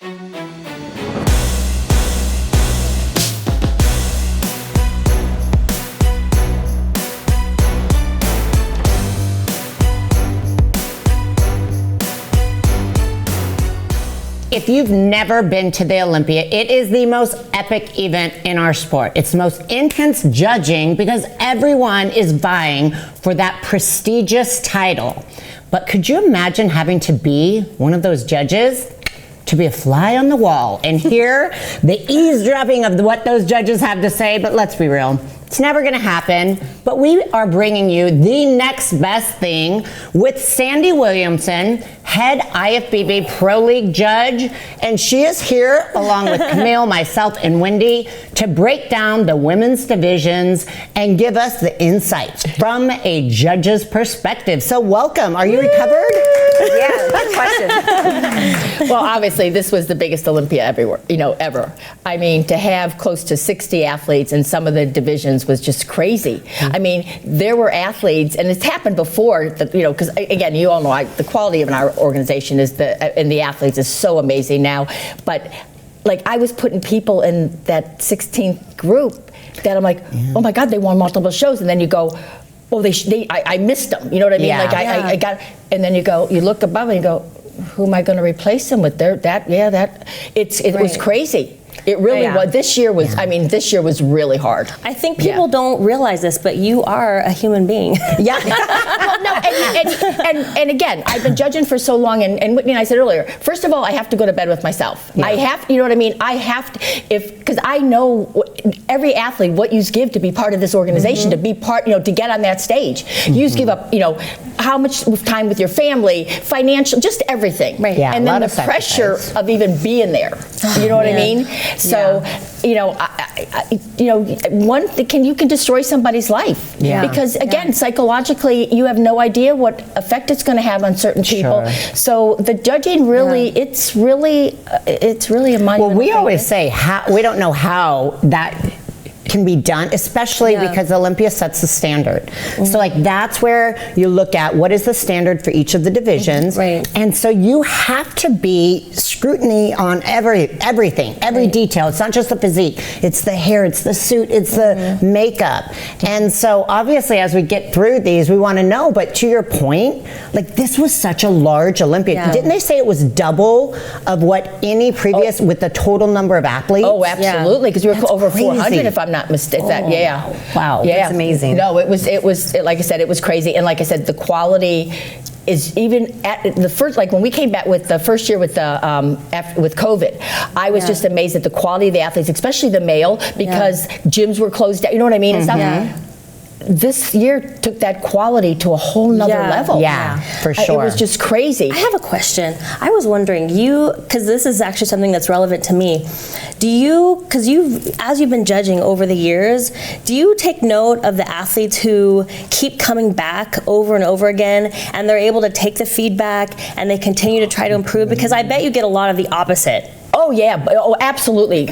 If you've never been to the Olympia, it is the most epic event in our sport. It's the most intense judging because everyone is vying for that prestigious title. But could you imagine having to be one of those judges? To be a fly on the wall and hear the eavesdropping of what those judges have to say, but let's be real. It's never going to happen, but we are bringing you the next best thing with Sandy Williamson, head IFBB Pro League judge, and she is here along with Camille, myself, and Wendy to break down the women's divisions and give us the insights from a judge's perspective. So welcome. Are you recovered? Yeah, good question. Well, obviously, this was the biggest Olympia ever. I mean, to have close to 60 athletes in some of the divisions was just crazy. I mean, there were athletes, and it's happened before, because again, you all know the quality of our organization and the athletes is so amazing now. But like, I was putting people in that 16th group that I'm like, oh my God, they won multiple shows, and then you go, well, I missed them. You know what I mean? Yeah. Like I got, and then you look above and you go, who am I going to replace them with? It was crazy. It really was. This year was, this year was really hard. I think people don't realize this, but you are a human being. Yeah. Well, no, and again, I've been judging for so long, and Whitney and I said earlier, first of all, I have to go to bed with myself. Yeah. I have, you know what I mean? I have to, because I know every athlete, what you give to be part of this organization, to be part, to get on that stage. You give up, how much time with your family, financial, just everything. Right. Yeah, and then the pressure of even being there. You know what I mean? So, one thing, you can destroy somebody's life. Yeah. Because again, psychologically, you have no idea what effect it's going to have on certain people. Sure. So the judging really, it's really a monumental Well, we thing. always say we don't know how that can be done, especially because Olympia sets the standard. So like, that's where you look at what is the standard for each of the divisions. Right. And so you have to be scrutiny on everything, every detail. It's not just the physique, it's the hair, it's the suit, it's the makeup. And so obviously, as we get through these, we want to know, but to your point, like, this was such a large Olympia. Yeah. Didn't they say it was double of what any previous with the total number of athletes? Oh, absolutely, because we were over crazy. 400, if I'm not mistaken. Wow, that's amazing. No, it was like I said, it was crazy, and like I said, the quality is even at the first, like when we came back with the first year with the with COVID, I was just amazed at the quality of the athletes, especially the male, because gyms were closed down. You know what I mean? It's not, this year took that quality to a whole nother level. Yeah, for sure. It was just crazy. I have a question. I was wondering, because this is actually something that's relevant to me. Because as you've been judging over the years, do you take note of the athletes who keep coming back over and over again, and they're able to take the feedback and they continue to try to improve? Because I bet you get a lot of the opposite. Oh yeah, absolutely.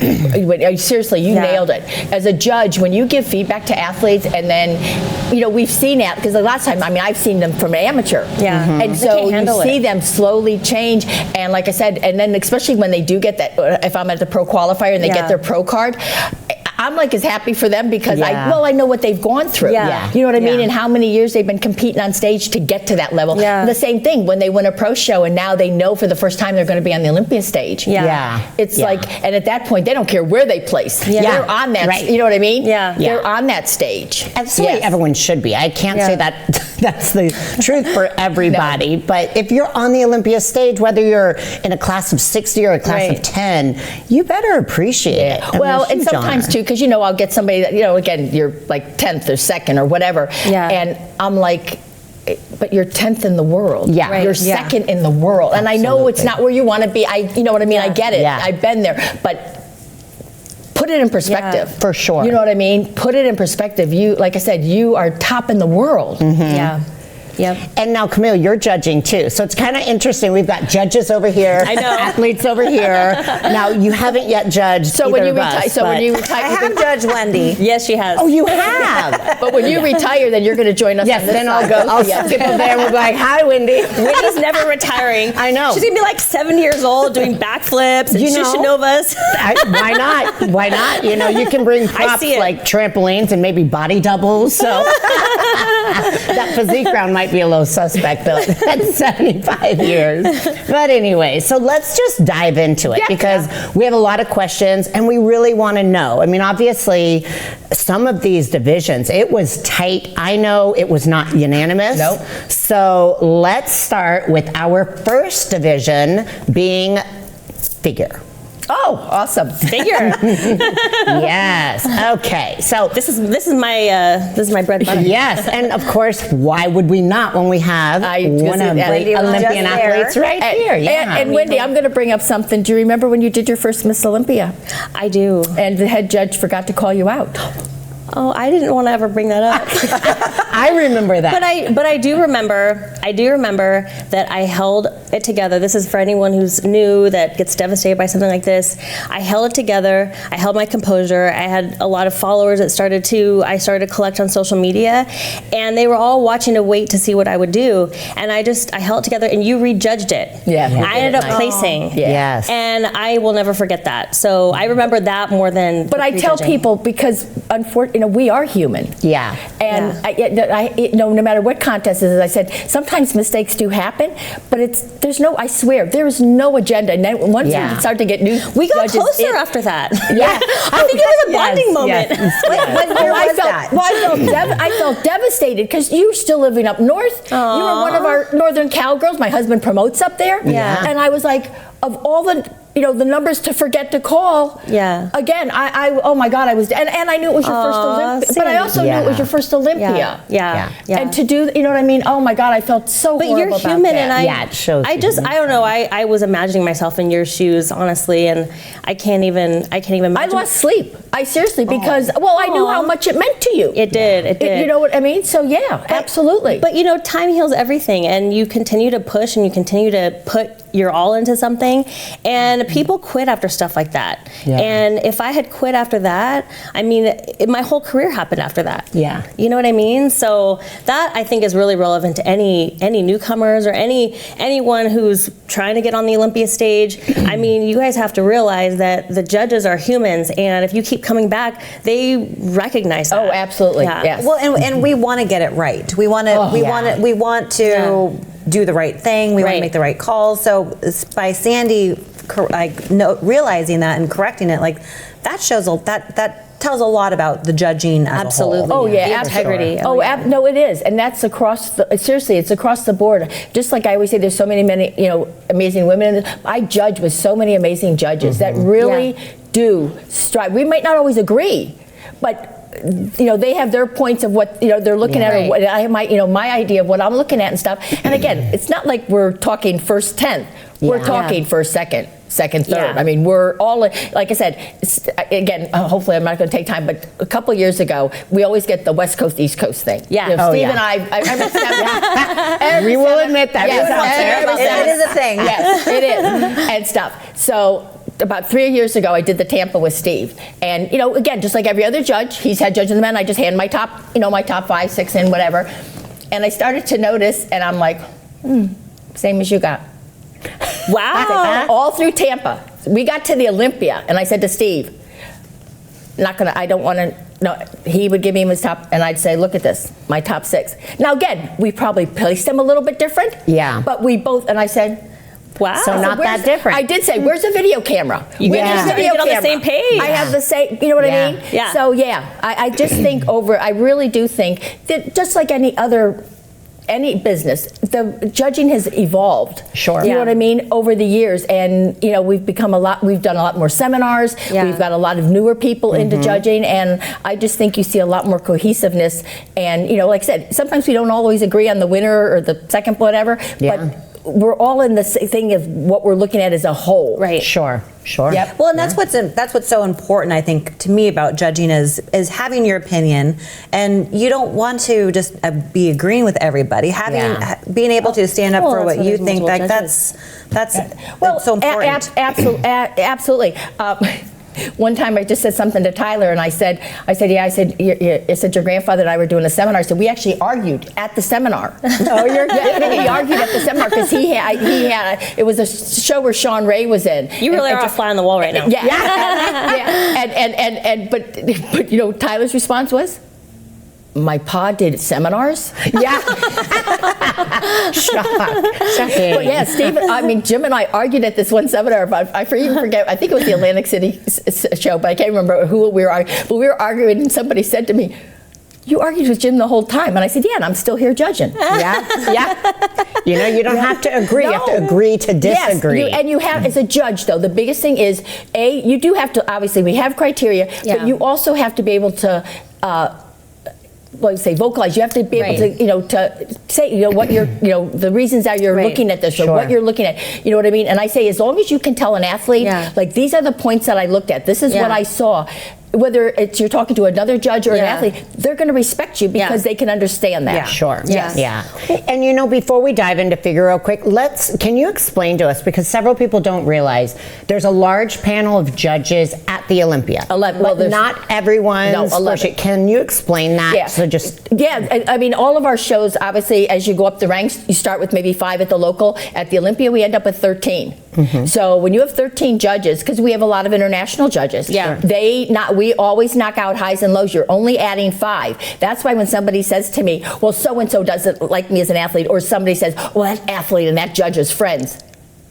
Seriously, you nailed it. As a judge, when you give feedback to athletes, and then, we've seen that, because the last time, I've seen them from an amateur. Yeah. And so you see them slowly change, and like I said, and then especially when they do get that, if I'm at the pro qualifier and they get their pro card, I'm like as happy for them, because I know what they've gone through. Yeah. You know what I mean? And how many years they've been competing on stage to get to that level. Yeah. The same thing when they win a pro show and now they know for the first time they're going to be on the Olympia stage. It's like, and at that point they don't care where they place. They're on that, you know what I mean? They're on that stage. That's the way everyone should be. I can't say that that's the truth for everybody, but if you're on the Olympia stage, whether you're in a class of 60 or a class of 10, you better appreciate it. Well, and sometimes too, because I'll get somebody that, again, you're like 10th or 2nd or whatever, and I'm like, but you're 10th in the world. You're second in the world. And I know it's not where you want to be. You know what I mean? I get it. I've been there. But put it in perspective. For sure. You know what I mean? Put it in perspective. You, like I said, you are top in the world. Yep. And now, Camille, you're judging too. So it's kind of interesting. We've got judges over here. I know. Athletes over here. Now, you haven't yet judged So either when you of us, retire, so when but- you retire, I have judged Wendy. Yes, she has. Oh, you have? but when you retire, then you're going to join us. Yes, on this then I'll side. go. I'll skip over there and we'll be like, hi, Wendy. Wendy's never retiring. I know. She's gonna be like 70 years old doing backflips and You know. Shishinovas. Why not? Why not? You know, you can bring props see it. like trampolines and maybe body doubles. So that physique round might be a little suspect though at 75 years. But anyway, so let's just dive into it because we have a lot of questions and we really want to know. I mean, obviously, some of these divisions, it was tight. I know it was not unanimous. Nope. So let's start with our first division being figure. Oh, awesome. Figure. Yes. Okay. So This is my bread and butter. yes, and of course, why would we not when we have I was one gonna of say, the Wendy was Olympian just there. athletes right here? Yeah. And Wendy, I'm going to bring up something. Do you remember when you did your first Miss Olympia? I do. And the head judge forgot to call you out. Oh, I didn't want to ever bring that up. I remember that. But I do remember that I held it together. This is for anyone who's new that gets devastated by something like this. I held it together. I held my composure. I had a lot of followers that I started to collect on social media, and they were all watching to wait to see what I would do. And I held it together, and you rejudged it. Yeah, we I did. ended up Nice. placing. Yeah. Yes. And I will never forget that. So I remember that more than. But I tell prejudging. people because, unfortunately, we are human. Yeah. And no matter what contest it is, I said, sometimes mistakes do happen, but I swear, there is no agenda. And then once Yeah. you start to get new We got judges closer in- after that. Yeah. I think it was a bonding moment. Where was that? I felt devastated because you were still living up north. You were one of our northern cowgirls. My husband promotes up there. Yeah. And I was like, of all the the numbers to forget to call. Yeah. Again, oh my God, I was, and I knew it was your first Olympia, but I also knew it was your first Olympia. Yeah. And to do, you know what I mean? Oh my God, I felt so But horrible you're about human, that. and it shows. I don't know. I was imagining myself in your shoes, honestly, and I can't even I imagine. lost sleep. I seriously, because, I knew how much it meant to you. It did. You know what I mean? So yeah, absolutely. But time heals everything, and you continue to push and you continue to put your all into something, and people quit after stuff like that. Yeah. And if I had quit after that, I mean, my whole career happened after that. Yeah. You know what I mean? So that I think is really relevant to any newcomers or anyone who's trying to get on the Olympia stage. I mean, you guys have to realize that the judges are humans, and if you keep coming back, they recognize that. Oh, absolutely. Yeah. Yes. Well, and we want to get it right. We want to do the right thing. We want Right. to make the right calls. So by Sandy realizing that and correcting it, that shows that tells a lot about the judging as Absolutely. a whole. Oh yeah, The absolutely. integrity. No, it is, and that's seriously, it's across the board. Just like I always say, there's so many amazing women. I judge with so many amazing judges that really do strive. We might not always agree, but they have their points of what they're looking at, or what I have my idea of what I'm looking at and stuff. And again, it's not like we're talking first 10th. We're talking first, second, third. Yeah. I mean, we're all, like I said, again, hopefully I'm not going to take time, but a couple years ago, we always get the West Coast, East Coast thing. Yeah. Steve and I remember We will admit that. It is a thing. Yes, it is, and stuff. So about 3 years ago, I did the Tampa with Steve, and again, just like every other judge, he's head judge of the men. I just hand my top, my top 5, 6 in, whatever, and I started to notice, and I'm like, same as you got. Wow. All through Tampa, we got to the Olympia, and I said to Steve, I don't want to. No, he would give me his top, and I'd say, look at this, my top 6. Now again, we probably placed them a little bit different. Yeah. But we both, and I said. Wow. So not that different. I did say, where's the video camera? You guys Where's the get on the same page. I have the same, you know what I mean? Yeah. So yeah, I just think I really do think that just like any business, the judging has evolved. Sure. You know what I mean? Over the years, and we've done a lot more seminars. Yeah. We've got a lot of newer people into judging, and I just think you see a lot more cohesiveness. And like I said, sometimes we don't always agree on the winner or the second, whatever. Yeah. But we're all in the thing of what we're looking at as a whole. Right. Sure. Yep. Well, and that's what's so important, I think, to me about judging is having your opinion, and you don't want to just be agreeing with everybody. Being able to stand up for what you think, like that's so important. Absolutely. One time I just said something to Tyler, and I said, your grandfather and I were doing a seminar. I said, we actually argued at the seminar. Oh, you're kidding. We argued at the seminar because it was a show where Sean Ray was in. You really are a fly on the wall right now. Yeah. But you know, Tyler's response was, my pa did seminars. Yeah. Shocking. But yeah, Jim and I argued at this one seminar about, I forget, I think it was the Atlantic City show, but I can't remember who we were arguing. But we were arguing, and somebody said to me, you argued with Jim the whole time. And I said, yeah, and I'm still here judging. Yeah. You know, you don't have to agree. You have to agree to disagree. Yes, and you have, as a judge, though, the biggest thing is, you do have to, obviously, we have criteria, but you also have to be able to, vocalize. You have to be able to, to say, what you're, the reasons that you're looking at this, or what you're looking at. You know what I mean? And I say, as long as you can tell an athlete, like, these are the points that I looked at. This is what I saw. Whether it's you're talking to another judge or an athlete, they're going to respect you because they can understand that. Yeah. Sure. Yes. Yeah. And before we dive into figure real quick, can you explain to us, because several people don't realize there's a large panel of judges at the Olympia. 11. But not everyone's. No, 11. Can you explain that? Yeah. So just. Yeah. I mean, all of our shows, obviously, as you go up the ranks, you start with maybe 5 at the local. At the Olympia, we end up with 13. Mm-hmm. So when you have 13 judges, because we have a lot of international judges, we always knock out highs and lows. You're only adding 5. That's why when somebody says to me, well, so-and-so doesn't like me as an athlete, or somebody says, well, that athlete and that judge is friends.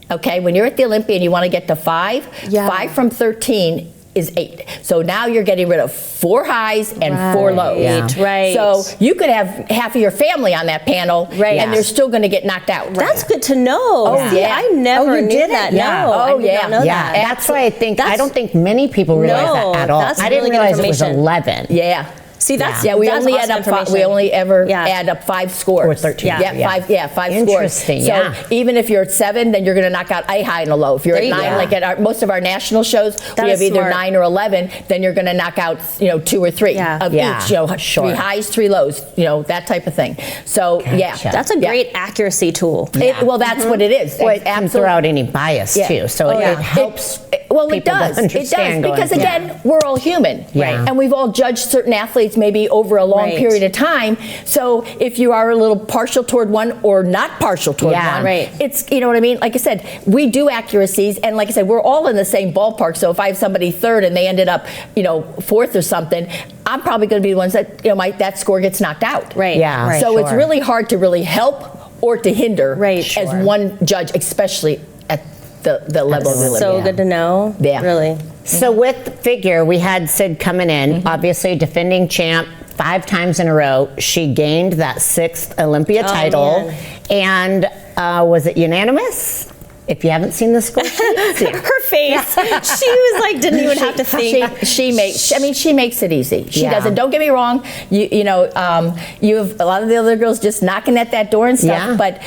Okay, when you're at the Olympia and you want to get to 5, 5 from 13 is 8. So now you're getting rid of 4 highs and 4 lows. Yeah. Right. So you could have half of your family on that panel, and they're still going to get knocked out. That's good to know. Oh, See, yeah. I never knew that. Yeah. No, Oh, I did not know that. That's why I don't think many people realize that at all. I didn't realize it was 11. Yeah. See, that's we that's only awesome add up. information. We only ever add up 5 scores. Or 13. Yeah, 5 Interesting. scores. So even if you're at 7, then you're going to knock out a high and a low. If you're at 9, like at most of our national shows, we have either 9 or 11. Then you're going to knock out 2 or 3 of each. 3 highs, 3 lows. That type of thing. So that's a great accuracy tool. Well, that's what it is. Well, it can throw out any bias too. So it helps. It does. It does, because again, we're all human, and we've all judged certain athletes maybe over a long period of time. So if you are a little partial toward one or not partial toward one, it's, you know what I mean? Like I said, we do accuracies, and like I said, we're all in the same ballpark. So if I have somebody 3rd and they ended up, 4th or something, I'm probably going to be the ones that, that score gets knocked out. Right. Yeah. So it's really hard to really help or to hinder as one judge, especially at the level of the Olympia. So good to know. Yeah. Really. So with figure, we had Sid coming in, obviously defending champ 5 times in a row. She gained that 6th Olympia title. Man. And was it unanimous? If you haven't seen the score sheet, her face. She was like, didn't even have to think. She makes it easy. She doesn't. Don't get me wrong. You have a lot of the other girls just knocking at that door and stuff. But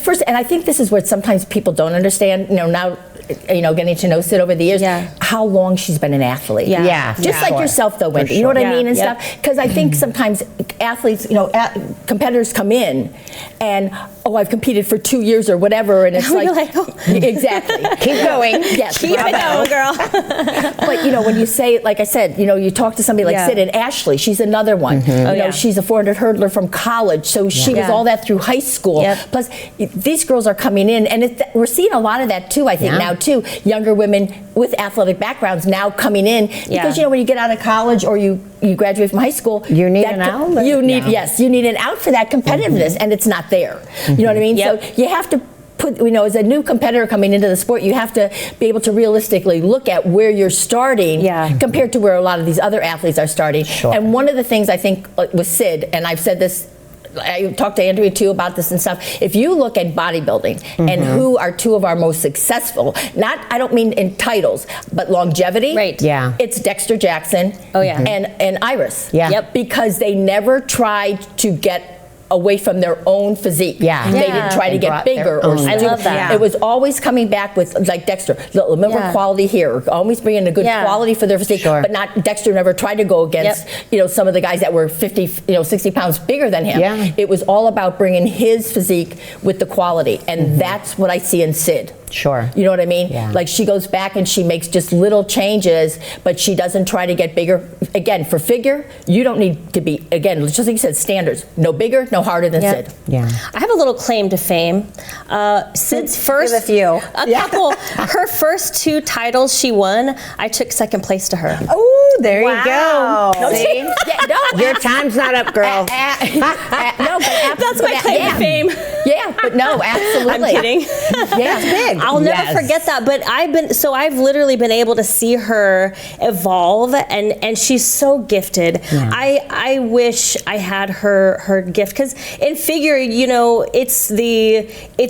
first, and I think this is what sometimes people don't understand. Now, getting to know Sid over the years, how long she's been an athlete. Just like yourself, though, Wendy. You know what I mean and stuff. Because I think sometimes athletes, competitors come in and I've competed for 2 years or whatever, and it's like exactly. Keep going. Yes, keep it going, girl. But when you say, like I said, you talk to somebody like Sid, and Ashley, she's another one. She's a 400 hurdler from college, so she was all that through high school. Plus, these girls are coming in, and we're seeing a lot of that too. I think now too, younger women with athletic backgrounds now coming in because when you get out of college or you graduate from high school, you need an outlet. You need an out for that competitiveness, and it's not there. You know what I mean? So you have to put, as a new competitor coming into the sport, you have to be able to realistically look at where you're starting compared to where a lot of these other athletes are starting. And one of the things I think with Sid, and I've said this, I talked to Andrea too about this and stuff. If you look at bodybuilding and who are 2 of our most successful, I don't mean in titles, but longevity. It's Dexter Jackson and Iris. Because they never tried to get away from their own physique. Yeah. They Yeah. didn't try to They get brought bigger their or own. I love that. It was always coming back with like Dexter. Remember Yeah. quality here, always bringing a good Yeah. quality for their physique. Sure. But not Dexter never tried to go against some of the guys that were 50, 60 pounds bigger than him. Yeah. It was all about bringing his physique with the quality, and that's what I see in Sid. Sure. You know what I mean? Yeah. Like she goes back and she makes just little changes, but she doesn't try to get bigger. Again, for figure, you don't need to be, again, just like you said, standards. No bigger, no harder than Sid. Yeah. I have a little claim to fame. Sid's first, Give a few. couple, her first 2 titles she won, I took second place to her. Oh, there Wow. you go. See? Your time's not up, girl. No, but That's my claim to fame. Yeah, but no, absolutely. I'm kidding. Yeah, big. I'll never Yes. forget that. But I've literally been able to see her evolve, and she's so gifted. Yeah. I wish I had her gift, because in figure, it's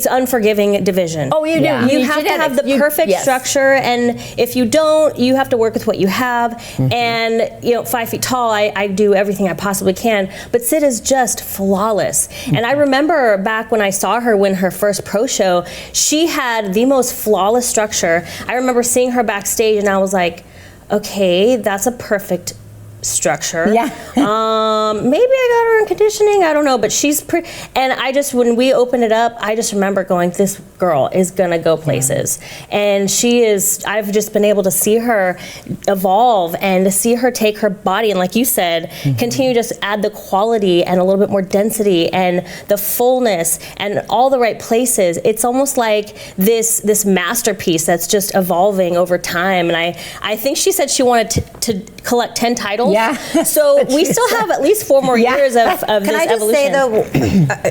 unforgiving division. Oh, you do. Yeah. You need have to have genetics. the perfect Yes. structure, and if you don't, you have to work with what you have. And 5 feet tall, I do everything I possibly can. But Sid is just flawless. And I remember back when I saw her win her first pro show, she had the most flawless structure. I remember seeing her backstage, and I was like, okay, that's a perfect structure. Yeah. Maybe I got her in conditioning. I don't know, but she's pretty. And when we opened it up, I just remember going, this girl is gonna go places. And she is. I've just been able to see her evolve and to see her take her body and, like you said, continue to just add the quality and a little bit more density and the fullness and all the right places. It's almost like this masterpiece that's just evolving over time. And I think she said she wanted to collect 10 titles. Yeah. So we still have at least 4 more years of Can this I just evolution. say though,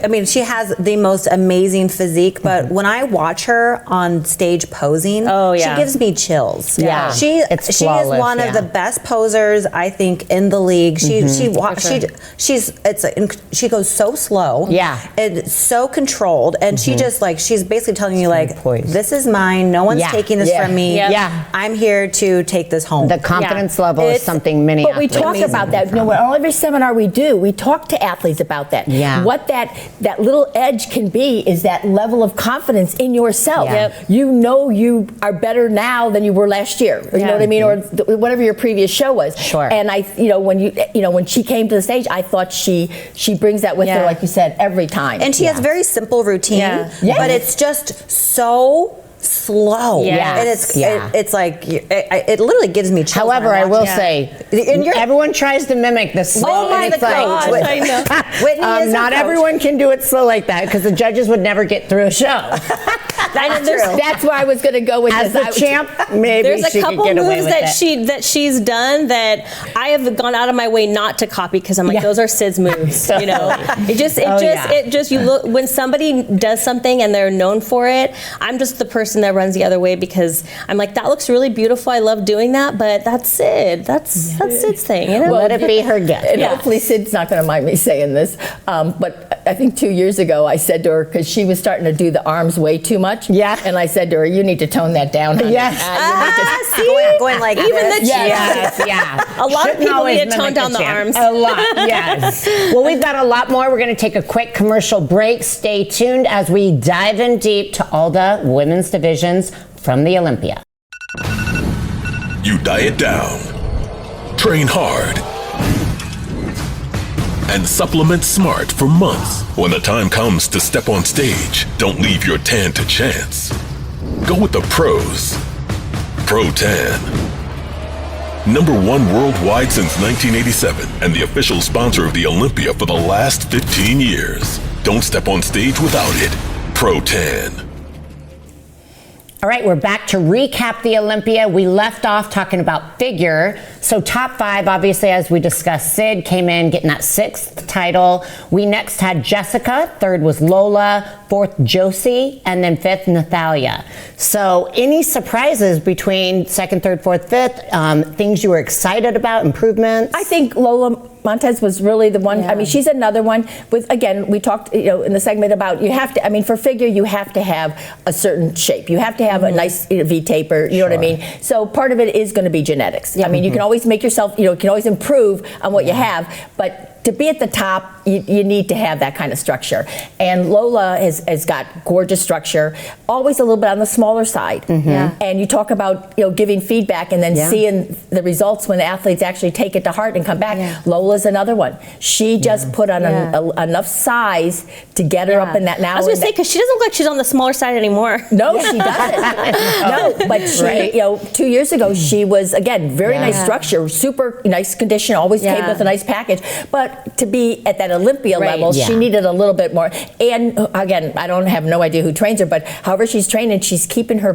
I mean, she has the most amazing physique, but when I watch her on stage posing, Oh, yeah. she gives me chills. Yeah. She It's is flawless, one of yeah. the best posers I think in the league. She goes so slow. Yeah. And so controlled, and she just she's basically telling you like, poised. this is mine. No one's Yeah. taking this Yeah. from me. Yeah. Yeah. I'm here to take this home. The confidence level is It's- something many But we athletes talk have about no that. problem. Well, every seminar we do, we talk to athletes about that. Yeah. What that little edge can be is that level of confidence in yourself. Yeah. Yep. You know you are better now than you were last year. You know what I mean, or whatever your previous show was. Sure. And when she came to the stage, I thought she brings that with her, Yeah. like you said, every time. And she has very simple routine, Yeah. but it's just so slow. Yes. And it's Yeah. it's like it literally gives me chills. However, when I will watch it. say, everyone tries to mimic the slow. Oh my and it's like, gosh, I know. Whitney is her not coach. everyone can do it slow like that because the judges would never get through a show. That's why I was going to go with As this. the champ, maybe There's a she couple could get away moves with it. that she's done that I have gone out of my way not to copy, because I'm like, those are Sid's moves. It just you look when somebody does something and they're known for it. I'm just the person that runs the other way, because I'm like, that looks really beautiful. I love doing that, but that's Sid. That's Sid's thing. You know? Let it be her gift. And hopefully Sid's not going to mind me saying this, but I think 2 years ago I said to her, because she was starting to do the arms way too much. Yeah. And I said to her, you need to tone that down, honey. Yes. You need to- going like Even this. the Yes, yeah. A lot of Shouldn't people always need to tone mimic down the champ. arms. A lot, yes. Well, we've got a lot more. We're going to take a quick commercial break. Stay tuned as we dive in deep to all the women's divisions from the Olympia. You diet down, train hard, and supplement smart for months. When the time comes to step on stage, don't leave your tan to chance. Go with the pros. Pro Tan. #1 worldwide since 1987 and the official sponsor of the Olympia for the last 15 years. Don't step on stage without it. Pro Tan. All right, we're back to recap the Olympia. We left off talking about figure. So top 5, obviously, as we discussed, Sid came in getting that 6th title. We next had Jessica. 3rd was Lola. 4th, Josie. And then 5th, Nathalia. So any surprises between 2nd, 3rd, 4th, 5th? Things you were excited about, improvements? I think Lola Montez was really the one. I mean, she's another one. With again, we talked, in the segment about you have to. I mean, for figure, you have to have a certain shape. You have to have a nice V taper. You know what I mean? So part of it is going to be genetics. I mean, you can always make yourself. You can always improve on what you have, but to be at the top, you need to have that kind of structure. And Lola has got gorgeous structure, always a little bit on the smaller side. And you talk about giving feedback and then seeing the results when the athletes actually take it to heart and come back. Lola's another one. She just put on enough size to get her up in that now. I was going to say, because she doesn't look like she's on the smaller side anymore. No, she doesn't. No, but she, 2 years ago, she was, again, very nice structure, super nice condition, always came with a nice package. But to be at that Olympia level, she needed a little bit more. And again, I don't have no idea who trains her, but however she's training, she's keeping her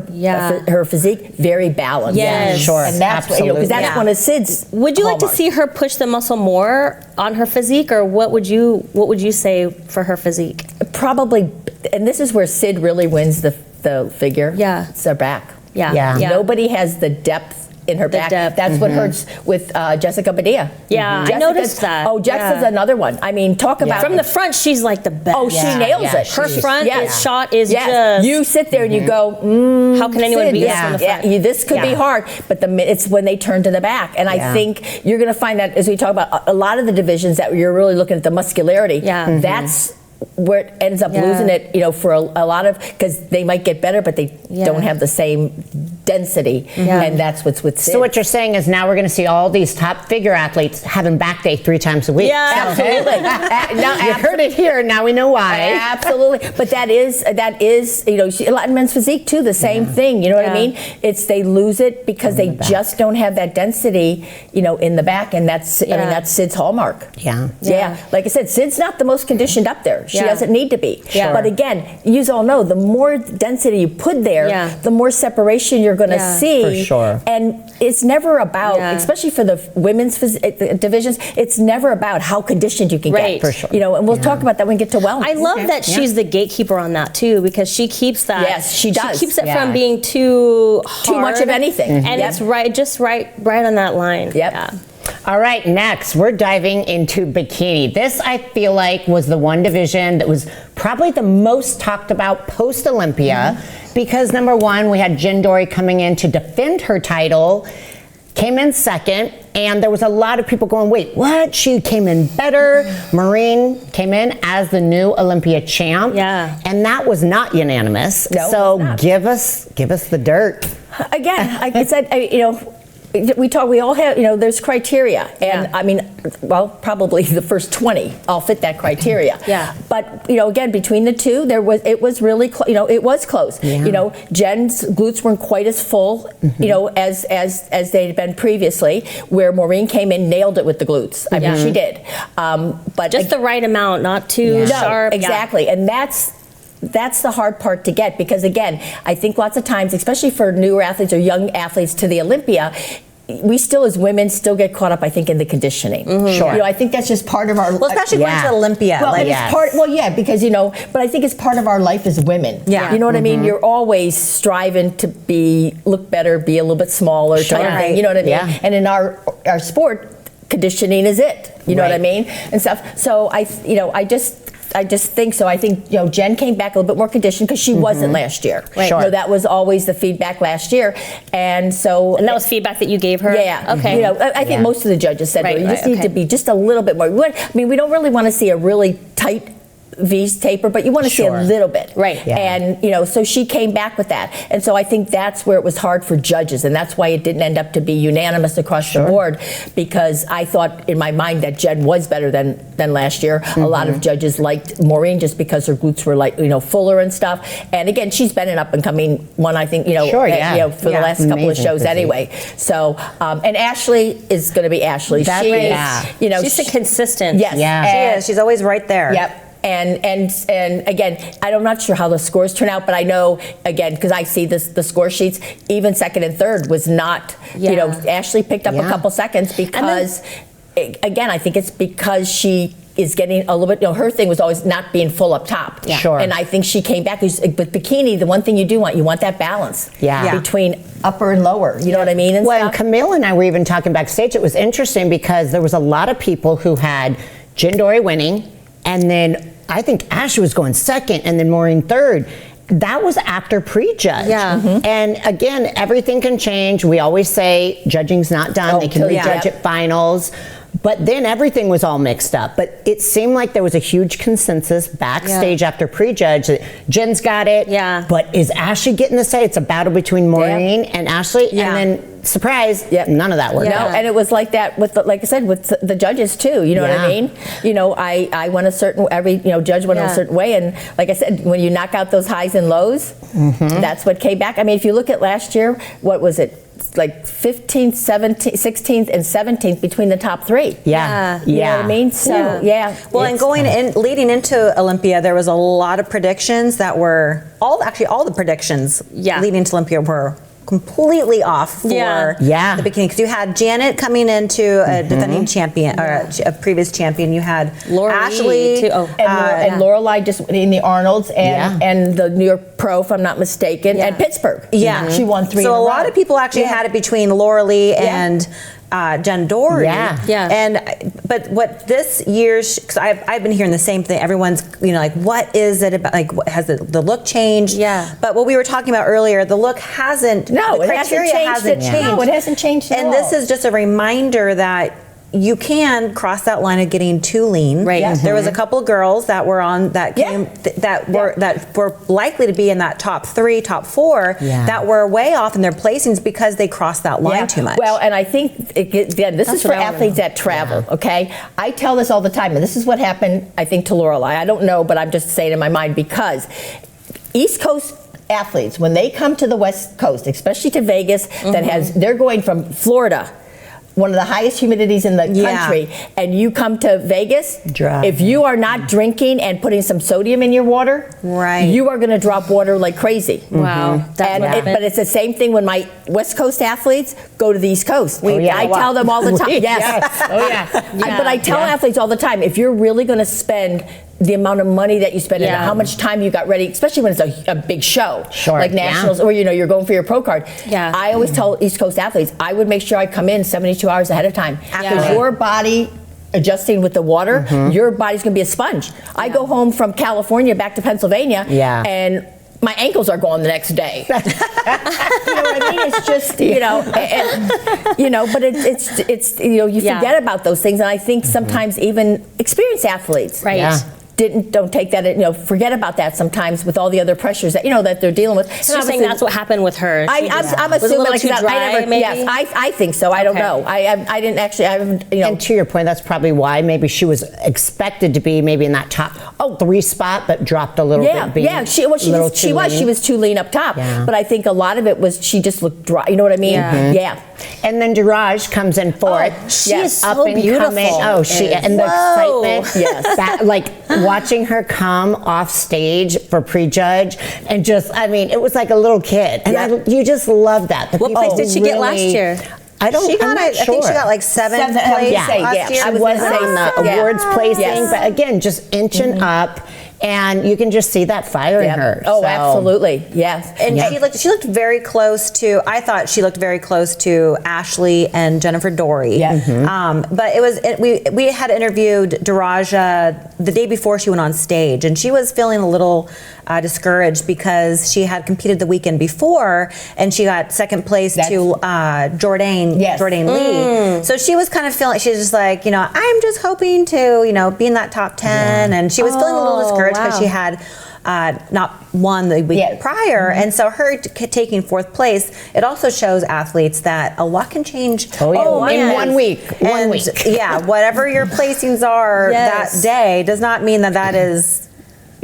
her physique very balanced. Yes. Sure. And that's because that's one of Sid's Would you like to hallmarks. see her push the muscle more on her physique, or what would you say for her physique? Probably, and this is where Sid really wins the figure. Yeah. It's her back. Yeah. Nobody has the depth in her back. depth. That's what hurts with Jessica Badia. Yeah, I noticed that. Oh, Jessica's another one. I mean, talk about From the front, she's like the best. Oh, she nails it. Her front shot is just. You sit there and you go, how can anyone Sid, beat this from the front? This could be hard, but it's when they turn to the back. And I think you're going to find that as we talk about a lot of the divisions that you're really looking at the muscularity. Yeah. That's where it ends up losing it, for a lot of, because they might get better, but they don't have the same density, and that's what's with Sid. So what you're saying is now we're going to see all these top figure athletes having back day 3 times a week. Yeah, absolutely. Now you heard it here. Now we know why. Absolutely, but that is a lot of men's physique too. The same thing. You know what I mean? It's they lose it because they just don't have that density, in the back, and that's that's Sid's hallmark. Yeah. Like I said, Sid's not the most conditioned up there. She doesn't need to be. Yeah. But again, you all know the more density you put there, the more separation you're going to see. For sure. And it's never about, especially for the women's divisions, it's never about how conditioned you can get. For sure. And we'll talk about that when we get to wellness. I love that she's the gatekeeper on that too, because she keeps that. Yes, she does. She keeps it from being too hard, too much of anything. and it's right on that line. Yep. Yeah. All right, next we're diving into bikini. This, I feel like, was the one division that was probably the most talked about post-Olympia because, number one, we had Jen Dory coming in to defend her title, came in second, and there was a lot of people going, wait, what? She came in better. Maureen came in as the new Olympia champ. Yeah. And that was not unanimous. No, so it's not. give us the dirt. Again, like I said, we all have, there's criteria. And I mean, well, probably the first 20 all fit that criteria. Yeah. But, again, between the two, it was really, it was close. Yeah. Jen's glutes weren't quite as full, as they'd been previously, where Maureen came in, nailed it with the glutes. I mean, she did. But Just the right amount, not too sharp. Exactly. And that's the hard part to get because, again, I think lots of times, especially for newer athletes or young athletes to the Olympia, we still, as women, still get caught up, I think, in the conditioning. Sure. I think that's just part of our... Well, especially going to Olympia. Well, because, but I think it's part of our life as women. Yeah. You know what I mean? You're always striving to look better, be a little bit smaller, type of thing. You know what I mean? Yeah. And in our sport, conditioning is it. You know what I mean? And stuff. So I just think so. I think Jen came back a little bit more conditioned because she wasn't last year. Right. Sure. That was always the feedback last year, and that was feedback that you gave her. Yeah. Okay. I think most of the judges said you just need okay. to be just a little bit more. We don't really want to see a really tight V's taper, but you want to see a little bit. Right. Yeah. And, so she came back with that. And so I think that's where it was hard for judges. And that's why it didn't end up to be unanimous across the board, because I thought in my mind that Jen was better than last year. A lot of judges liked Maureen just because her glutes were fuller and stuff. And again, she's been an up and coming one, I think, for the last couple of shows anyway. So, and Ashley is going to be Ashley. She's consistent. Yes. She is. She's always right there. Yep. And again, I'm not sure how the scores turn out, but I know, again, because I see the score sheets, even second and third was not, Ashley picked up a couple seconds because, again, I think it's because she is getting a little bit, her thing was always not being full up top. Yeah. Sure. And I think she came back with bikini, the one thing you want that balance between upper and lower, you know what I mean? And Camille and I were even talking backstage. It was interesting because there was a lot of people who had Jen Dory winning, and then I think Ashley was going second, and then Maureen third. That was after prejudge. Yeah. And again, everything can change. We always say judging's not done. They can rejudge at finals. But then everything was all mixed up. But it seemed like there was a huge consensus backstage after prejudge that Jen's got it. Yeah. But is Ashley getting the say? It's a battle between Maureen and Ashley. Yeah. And then, surprise, none of that worked No, out. and it was like that with, like I said, with the judges too. You know what I mean? You know, I went a certain judge went a certain way, and like I said, when you knock out those highs and lows, that's what came back. I mean, if you look at last year, what was it? Like 15th, 17th, 16th, and 17th between the top three. Yeah. You know what I mean? So, Well, and leading into Olympia, there was a lot of predictions that were all the predictions leading to Olympia were completely off for the beginning, because you had Janet coming into a defending champion or a previous champion. You had Ashley too. And Lorelai just in the Arnolds and the New York Pro, if I'm not mistaken, and Pittsburgh. Yeah, she won 3. So a lot of people actually had it between Laura Lee and Jen Doherty. But what this year's, because I've been hearing the same thing. Everyone's like, what is it about? Like, has the look changed? Yeah. But what we were talking about earlier, the look hasn't. No, the it hasn't changed. No, it hasn't changed at all. And this is just a reminder that you can cross that line of getting too lean. Right. There was a couple of girls that were on that came that were likely to be in that top 3, top 4 that were way off in their placings because they crossed that line too much. Well, and I think this is for athletes that travel. Okay, I tell this all the time, and this is what happened. I think to Lorelai. I don't know, but I'm just saying in my mind, because East Coast athletes, when they come to the West Coast, especially to Vegas, they're going from Florida, one of the highest humidities in the country, and you come to Vegas, if you are not drinking and putting some sodium in your water, you are going to drop water like crazy. Wow. But it's the same thing when my West Coast athletes go to the East Coast. I tell them all the time. But I tell athletes all the time, if you're really going to spend the amount of money that you spend and how much time you got ready, especially when it's a big show, like nationals, or you're going for your pro card. I always tell East Coast athletes, I would make sure I come in 72 hours ahead of time, because your body adjusting with the water, your body's going to be a sponge. I go home from California back to Pennsylvania, and my ankles are gone the next day. You know what I mean? It's just, but it's you forget about those things, and I think sometimes even experienced athletes, don't take that, forget about that sometimes with all the other pressures that that they're dealing with. So you're saying that's what happened with her. I'm was assuming a little like too that. dry, maybe? Yes, I think so. I don't know. I didn't actually. And to your point, that's probably why maybe she was expected to be maybe in that top 3 spot, but dropped a little bit. She was too lean up top. But I think a lot of it was she just looked dry. You know what I mean? And then Diraj comes in fourth. She is so up and beautiful. coming. Oh, and the excitement. Like watching her come off stage for prejudge, and it was like a little kid, and you just love that. What place did she get last year? I think she got like 7th place last year. I wasn't on the awards placing, but again, just inching up. And you can just see that fire in her. Oh, absolutely. Yes. And she looked very close to, I thought she looked very close to Ashley and Jennifer Dory. But we had interviewed Daraja the day before she went on stage, and she was feeling a little discouraged because she had competed the weekend before, and she got 2nd place to Jordan Lee. So she was kind of feeling, she was just like, I'm just hoping to, be in that top 10. And she was feeling a little discouraged because she had not won the week prior, and so her taking 4th place, it also shows athletes that a lot can change in 1 week. Whatever your placings are that day does not mean that is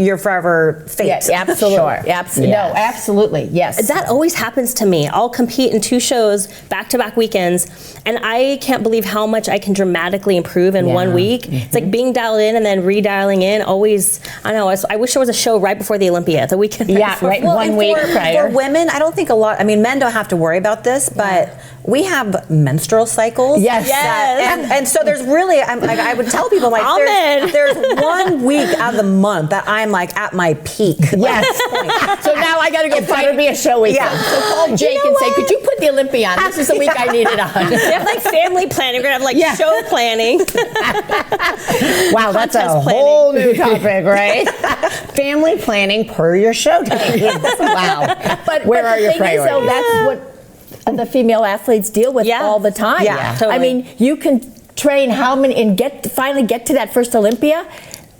your forever fate. Yes, absolutely. Absolutely. No, absolutely. Yes. That always happens to me. I'll compete in 2 shows back-to-back weekends, and I can't believe how much I can dramatically improve in 1 week. It's like being dialed in and then redialing in. Always, I know. I wish there was a show right before the Olympia, the weekend. Right. 1 week prior. For women, I don't think men don't have to worry about this, but we have menstrual cycles. And so there's really, I would tell people, there's 1 week out of the month that I'm at my peak. So now I got to go find be a show weekend. So call Jake and say, could you put the Olympia on? This is the week I need it on. They have family planning. We're going to have show planning. Wow, that's a whole new topic, right? Family planning per your show day. Wow. But where are your priorities? That's what the female athletes deal with all the time. Totally. I mean, you can train how many and finally get to that first Olympia.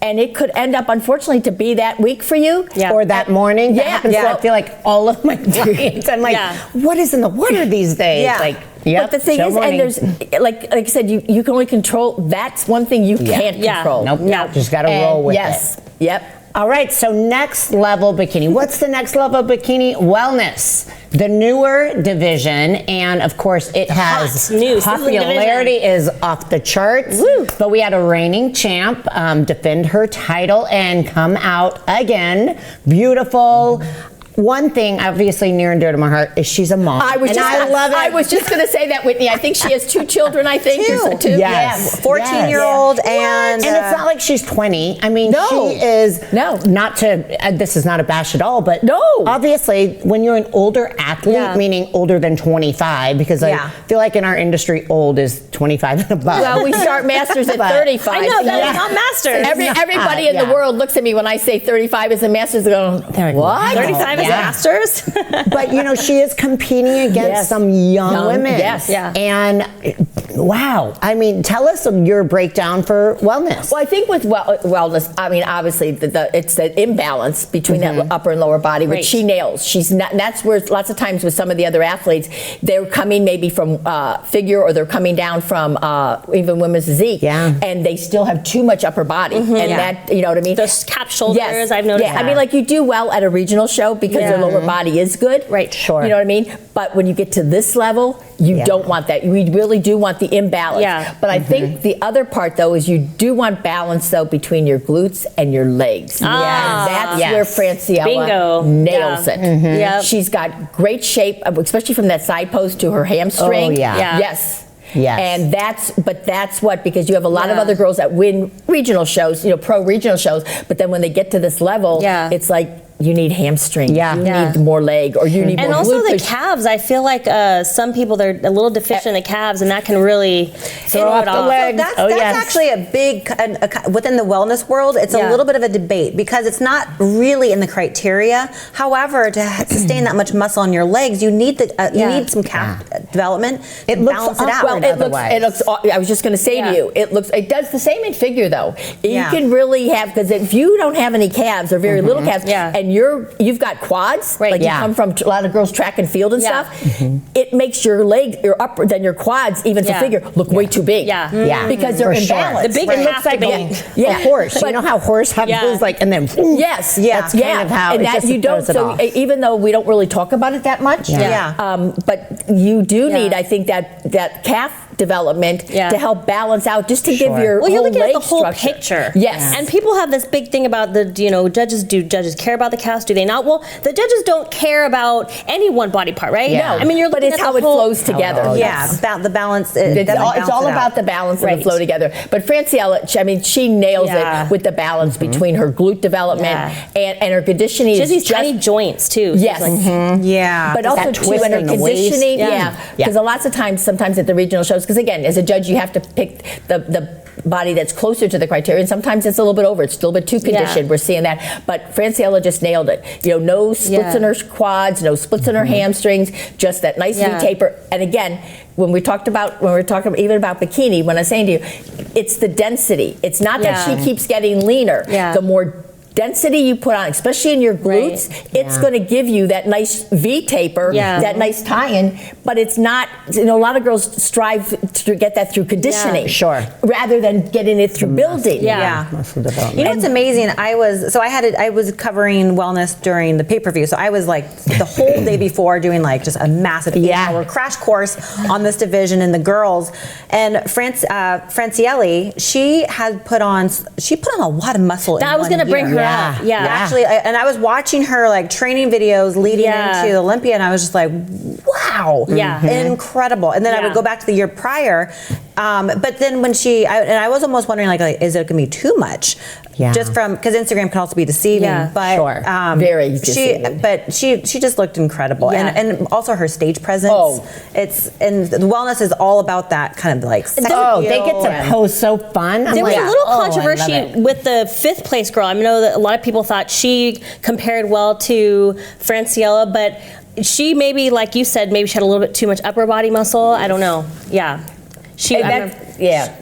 And it could end up, unfortunately, to be that week for you. Yeah. Or that morning. That happens to, I feel like all of my clients. I'm like, what is in the water these days? Yeah. Like, But the thing is, morning. and there's, like I said, you can only control, that's one thing you can't control. Nope. Just got to roll with it. Yep. All right, so next level bikini. What's the next level bikini? Wellness, the newer division, and of course it has popularity is off the charts. Woo. But we had a reigning champ defend her title and come out again, beautiful. One thing, obviously near and dear to my heart, is she's a mom. I was just going to say that, Whitney. I think she has 2 children. I think Two. Yes. 14-year-old and it's not like she's 20. I mean, No. she is not to. This is not a bash at all, but obviously, when you're an older athlete, meaning older than 25, because I feel like in our industry, old is 25 and above. Well, we start masters at 35. I know that is not masters. Everybody in the world looks at me when I say 35 is a master's. They're going, what? 35 is masters. But she is competing against some young women. Yes. Yeah. And wow, I mean, tell us your breakdown for wellness. Well, I think with wellness, I mean, obviously, it's the imbalance between that upper and lower body, which she nails. She's not. And that's where lots of times with some of the other athletes, they're coming maybe from figure, or they're coming down from even women's physique, and they still have too much upper body, and that, you know what I mean. Those cap shoulders, I've noticed. Yeah, I mean, like you do well at a regional show because their lower body is good, right? Sure. You know what I mean. But when you get to this level, you don't want that. We really do want the imbalance. Yeah. But I think the other part, though, is you do want balance, though, between your glutes and your legs. That's where Franciella nails it. Yep. She's got great shape, especially from that side post to her hamstring. Yes. And that's what, because you have a lot of other girls that win regional shows, pro regional shows, but then when they get to this level, it's like, you need hamstring. You need more leg, or you need more glute. And also the calves. I feel like some people, they're a little deficient in the calves, and that can really throw off the legs. So that's actually a big, within the wellness world, it's a little bit of a debate because it's not really in the criteria. However, to sustain that much muscle on your legs, you need you need some calf develelment to balance it out. Well, it looks. I was just going to say to you, it does the same in figure, though. You can really have, because if you don't have any calves or very little calves, and you've got quads, like you come from a lot of girls track and field and stuff, it makes your legs, your upper, then your quads, even for figure, look way too big. Because they're imbalanced. The big looks like a horse. You know how horse have those, like, and then that's kind of how and it that just you don't. throws it So off. even though we don't really talk about it that much, but you do need, I think, that calf development to help balance out, just to give your you're whole looking leg at the whole structure. picture. Yes. And people have this big thing about judges. Do judges care about the calves? Do they not? Well, the judges don't care about any one body part, right? Yeah. I mean, you're but looking it's at how the it whole flows together. About the balance. It's all about the balance and the flow together. But Franciella, I mean, she nails it with the balance between her glute development and her conditioning. She has these tiny joints too. Yes. Like, but also too, and her conditioning. Because lots of times, sometimes at the regional shows, because again, as a judge, you have to pick the body that's closer to the criteria, and sometimes it's a little bit over. It's still a bit too conditioned. We're seeing that. But Franciella just nailed it. No splits in her quads, no splits in her hamstrings, just that nice V-taper. And again, when we're talking about even about bikini, when I'm saying to you, it's the density. It's not that she keeps getting leaner. The more density you put on, especially in your glutes, it's going to give you that nice V-taper, that nice tie-in, but it's not, a lot of girls strive to get that through conditioning, rather than getting it through building. Muscle development. You know what's amazing? I was covering wellness during the pay-per-view, so I was like the whole day before doing like just a massive 8-hour crash course on this division and the girls. And Francielli, she put on a lot of muscle. I was going to bring her up. Actually, and I was watching her like training videos leading into Olympia, and I was just like, wow, incredible. And then I would go back to the year prior, but then when I was almost wondering like is it going to be too much? Just from, because Instagram can also be deceiving, but very deceiving. But she just looked incredible, and also her stage presence. And the wellness is all about that kind of like. They get to pose so fun. There was a little controversy with the 5th place girl. I know that a lot of people thought she compared well to Franciella, but she maybe, like you said, maybe she had a little bit too much upper body muscle. I don't know.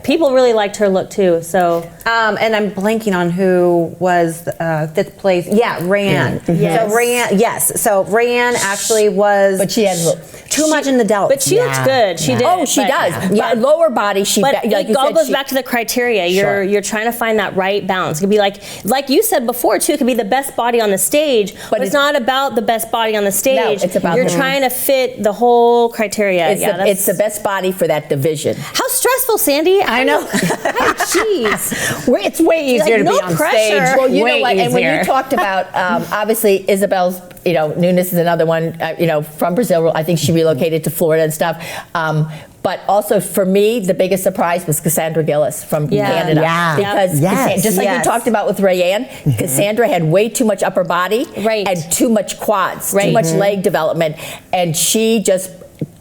People really liked her look too. So, and I'm blanking on who was 5th place. Yeah, Rayanne. Yes. So Rayanne, yes. So Rayanne actually was, but she has too much in the delts. But she looks good. She did. Oh, she does. Yeah, lower body. But it all goes back to the criteria. You're trying to find that right balance. It could be like you said before too. It could be the best body on the stage, but it's not about the best body on the stage. No, it's about you're trying to fit the whole criteria. It's the best body for that division. How stressful, Sandy. I know. Jeez. It's way easier to be on pressure. stage. Well, you way know what? easier. And when you talked about, obviously, Isabel's, Nunes is another one, from Brazil. I think she relocated to Florida and stuff. But also for me, the biggest surprise was Cassandra Gillis from Canada. Yeah. Because just like you talked about with Rayanne, Cassandra had way too much upper body and too much quads, too much leg development. And she just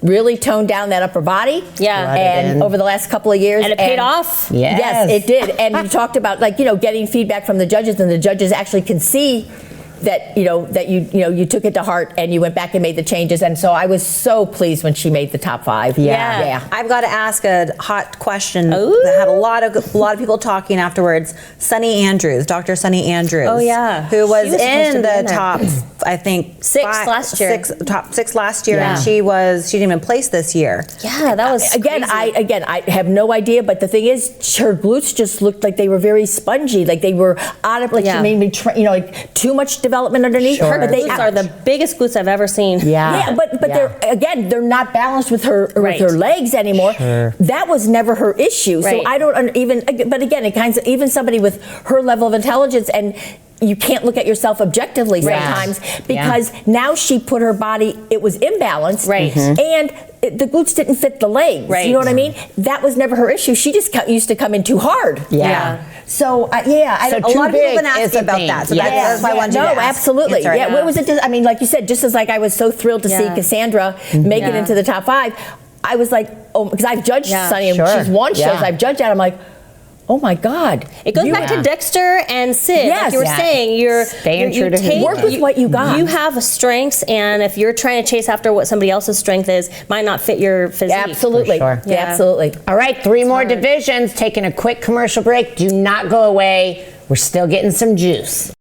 really toned down that upper body. Yeah. And over the last couple of years. And it paid off. Yes. Yes, it did. And you talked about getting feedback from the judges, and the judges actually can see that you took it to heart and you went back and made the changes. And so I was so pleased when she made the top 5. Yeah. I've got to ask a hot question that had a lot of people talking afterwards. Sunny Andrews, Dr. Sunny Andrews. Oh yeah, who was supposed to in be the top, I think 6 last year. Top 6 last year, Yeah. and she didn't even place this year. Yeah, that was Again, crazy. I have no idea, but the thing is, her glutes just looked like they were very spongy, like they were out of, she made me, like too much development underneath her. Her glutes are the biggest glutes I've ever seen. But they're not balanced with her legs anymore. Sure. That was never her issue. So I don't even. But again, it kind of, even somebody with her level of intelligence, and you can't look at yourself objectively sometimes because now she put her body. It was imbalanced, and the glutes didn't fit the legs. You know what I mean? That was never her issue. She just used to come in too hard. So a lot of people have been asking about that. So that's why I wanted you to absolutely. What was it? I mean, like you said, just as like I was so thrilled to see Cassandra make it into the top 5, I was like, oh, because I've judged Sunny and she's won shows. I've judged that. I'm like, oh my God. It goes back to Dexter and Sid. Like you were saying, you're staying true to who work with what you got. You have strengths, and if you're trying to chase after what somebody else's strength is, might not fit your physique. Absolutely. For sure. Absolutely. All right, 3 more divisions. Taking a quick commercial break. Do not go away. We're still getting some juice.